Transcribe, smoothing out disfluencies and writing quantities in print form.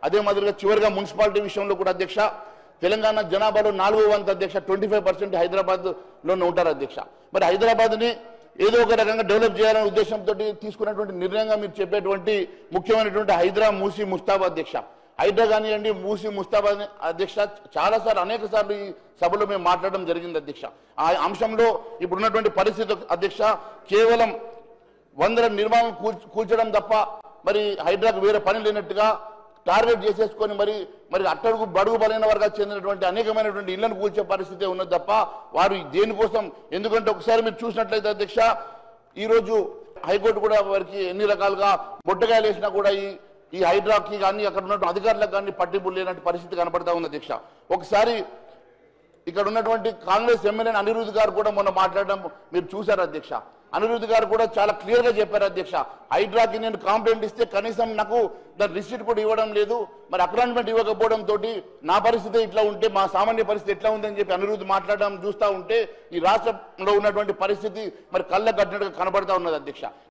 అదే మాదిరిగా చివరిగా మున్సిపాలిటీ విషయంలో కూడా అధ్యక్ష తెలంగాణ జనాభాలో 4వ వంతు అధ్యక్ష 25% హైదరాబాద్లోనే ఉంటారు అధ్యక్ష. మరి హైదరాబాద్ని ఏదో ఒక రకంగా డెవలప్ చేయాలనే ఉద్దేశంతో తీసుకున్నటువంటి నిర్ణయంగా మీరు చెప్పేటువంటి ముఖ్యమైనటువంటి హైదరా మూసి ముస్తాబా అధ్యక్ష. హైడ్రా కానివ్వండి మూసి ముస్తాబాద్ అధ్యక్ష చాలాసార్లు అనేక సార్లు ఈ సభలో మేము మాట్లాడడం జరిగింది అధ్యక్ష. ఆ అంశంలో ఇప్పుడున్నటువంటి పరిస్థితి అధ్యక్ష కేవలం 100 నిర్మాణం కూల్చడం తప్ప మరి హైడ్రాకు వేరే పని లేనట్టుగా టార్గెట్ చేసేసుకొని మరి అట్టడుగు బడుగు బలైన వర్గాలకు చెందినటువంటి అనేకమైనటువంటి ఇళ్లను కూల్చే పరిస్థితి ఉన్నది తప్ప వారు దేనికోసం. ఎందుకంటే ఒకసారి మీరు చూసినట్లయితే అధ్యక్ష ఈరోజు హైకోర్టు కూడా వారికి ఎన్ని రకాలుగా బొట్టగాయలు వేసినా కూడా ఈ హైడ్రాకి కానీ అక్కడ ఉన్నటువంటి అధికారులకు కానీ పట్టింపు లేనటువంటి పరిస్థితి కనపడతా ఉంది అధ్యక్ష. ఒకసారి ఇక్కడ ఉన్నటువంటి కాంగ్రెస్ ఎమ్మెల్యే అనిరుద్ధ్ గారు కూడా మొన్న మాట్లాడడం మీరు చూశారు అధ్యక్ష. అనిరుద్ధ్ గారు కూడా చాలా క్లియర్ గా చెప్పారు అధ్యక్ష, హైడ్రాకి నేను కంప్లైంట్ ఇస్తే కనీసం నాకు దాని రిసిట్ కూడా ఇవ్వడం లేదు, మరి అప్రాయింట్మెంట్ ఇవ్వకపోవడం తోటి నా పరిస్థితి ఇట్లా ఉంటే మా సామాన్య పరిస్థితి ఎట్లా ఉందని చెప్పి అనిరుద్ధ్ మాట్లాడడం చూస్తూ ఉంటే ఈ రాష్ట్రంలో ఉన్నటువంటి పరిస్థితి మరి కళ్ళ కట్టినట్టుగా కనబడతా ఉన్నది అధ్యక్ష.